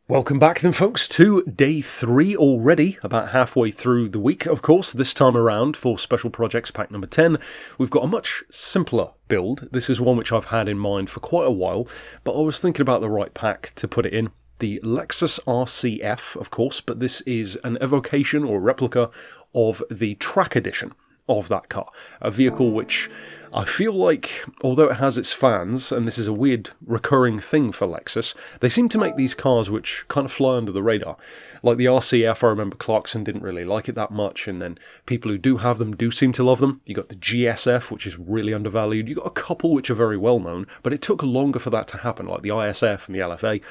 Welcome back then folks to day 3 already, about halfway through the week of course. This time around for Special Projects pack number 10, we've got a much simpler build. This is one which I've had in mind for quite a while, but I was thinking about the right pack to put it in. The Lexus RCF of course, but this is an evocation or replica of the Track Edition of that car. A vehicle which I feel like, although it has its fans, and this is a weird recurring thing for Lexus, they seem to make these cars which kind of fly under the radar. Like the RCF, I remember Clarkson didn't really like it that much, and then people who do have them do seem to love them. You got the GSF, which is really undervalued. You got a couple which are very well known, but it took longer for that to happen, like the ISF and the LFA.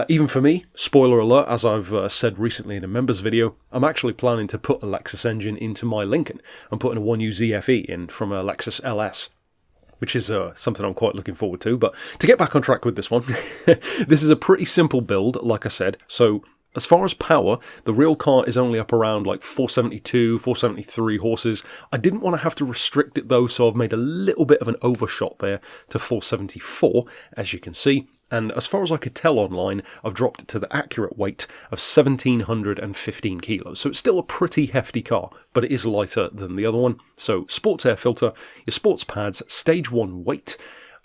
Even for me, spoiler alert, as I've said recently in a members video, I'm actually planning to put a Lexus engine into my Lincoln. I'm putting a 1U ZFE in from a Lexus LS, which is something I'm quite looking forward to. But to get back on track with this one, this is a pretty simple build, like I said. So as far as power, the real car is only up around like 472, 473 horses. I didn't want to have to restrict it though, so I've made a little bit of an overshot there to 474, as you can see. And as far as I could tell online, I've dropped it to the accurate weight of 1,715 kilos. So it's still a pretty hefty car, but it is lighter than the other one. So sports air filter, your sports pads, stage 1 weight.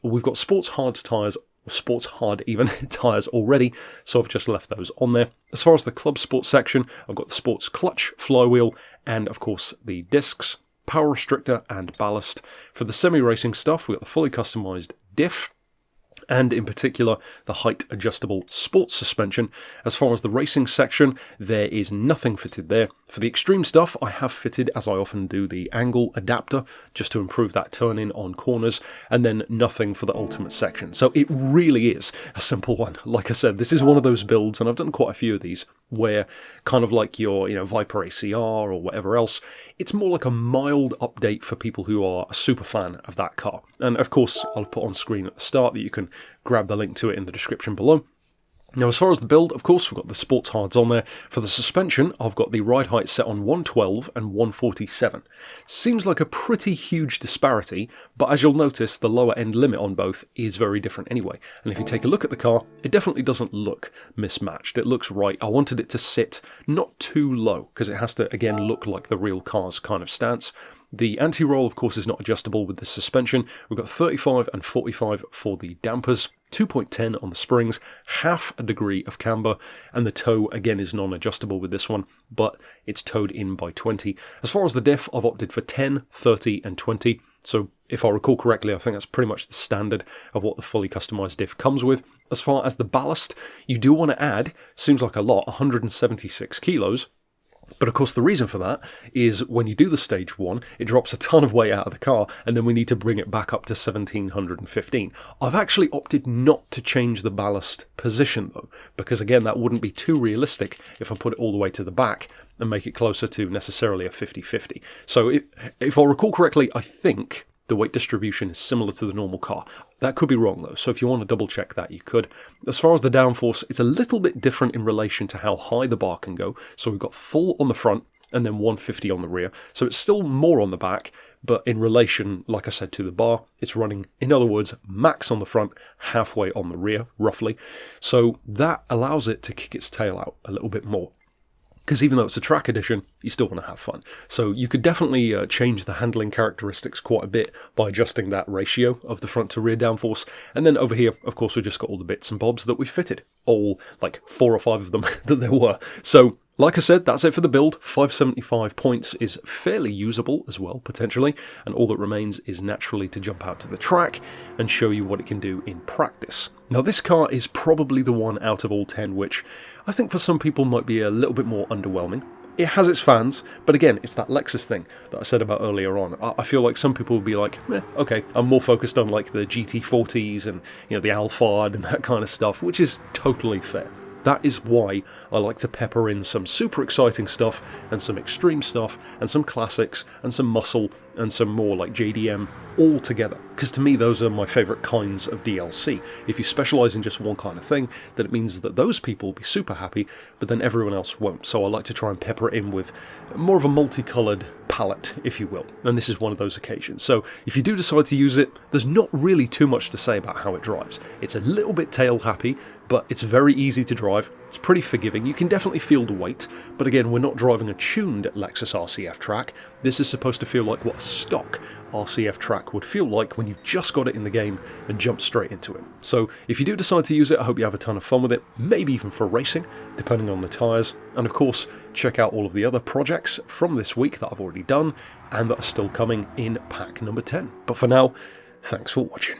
We've got sports hard tyres, sports hard even tyres already, so I've just left those on there. As far as the club sports section, I've got the sports clutch, flywheel, and of course the discs, power restrictor and ballast. For the semi-racing stuff, we've got the fully customised diff, and in particular the height adjustable sports suspension. As far as the racing section, there is nothing fitted there. For the extreme stuff, I have fitted, as I often do, the angle adapter just to improve that turn-in on corners, and then nothing for the ultimate section. So it really is a simple one. Like I said, this is one of those builds, and I've done quite a few of these, where kind of like your Viper ACR or whatever else, it's more like a mild update for people who are a super fan of that car. And of course, I'll put on screen at the start that you can grab the link to it in the description below. Now, as far as the build, of course, we've got the sports hards on there. For the suspension, I've got the ride height set on 112 and 147. Seems like a pretty huge disparity, but as you'll notice, the lower end limit on both is very different anyway. And if you take a look at the car, it definitely doesn't look mismatched. It looks right. I wanted it to sit not too low, because it has to, again, look like the real car's kind of stance. The anti-roll, of course, is not adjustable with the suspension. We've got 35 and 45 for the dampers, 2.10 on the springs, half a degree of camber, and the toe, again, is non-adjustable with this one, but it's towed in by 20. As far as the diff, I've opted for 10, 30, and 20. So if I recall correctly, I think that's pretty much the standard of what the fully customised diff comes with. As far as the ballast, you do want to add, seems like a lot, 176 kilos. But of course the reason for that is when you do the stage 1, it drops a ton of weight out of the car, and then we need to bring it back up to 1,715. I've actually opted not to change the ballast position though, because again that wouldn't be too realistic if I put it all the way to the back and make it closer to necessarily a 50-50. So if I recall correctly, I think the weight distribution is similar to the normal car. That could be wrong though, so if you want to double check that, you could. As far as the downforce, it's a little bit different in relation to how high the bar can go. So we've got full on the front and then 150 on the rear. So it's still more on the back, but in relation, like I said, to the bar, it's running, in other words, max on the front, halfway on the rear, roughly. So that allows it to kick its tail out a little bit more. Because even though it's a track edition, you still want to have fun. So you could definitely change the handling characteristics quite a bit by adjusting that ratio of the front to rear downforce. And then over here, of course, we've just got all the bits and bobs that we fitted. All, like 4 or 5 of them that there were. So, like I said, that's it for the build. 575 points is fairly usable as well, potentially. And all that remains is naturally to jump out to the track and show you what it can do in practice. Now, this car is probably the one out of all 10 which I think for some people might be a little bit more underwhelming. It has its fans, but again, it's that Lexus thing that I said about earlier on. I feel like some people will be like, okay, I'm more focused on like the GT40s and the Alphard and that kind of stuff, which is totally fair. That is why I like to pepper in some super exciting stuff and some extreme stuff and some classics and some muscle and some more like JDM all together. Because to me, those are my favourite kinds of DLC. If you specialise in just one kind of thing, then it means that those people will be super happy, but then everyone else won't. So I like to try and pepper it in with more of a multicoloured palette, if you will. And this is one of those occasions. So if you do decide to use it, there's not really too much to say about how it drives. It's a little bit tail happy, but it's very easy to drive. It's pretty forgiving. You can definitely feel the weight, but again, we're not driving a tuned Lexus RCF track. This is supposed to feel like what a stock RCF track would feel like when you've just got it in the game and jump straight into it. So if you do decide to use it, I hope you have a ton of fun with it, maybe even for racing, depending on the tyres. And of course, check out all of the other projects from this week that I've already done and that are still coming in pack number 10. But for now, thanks for watching.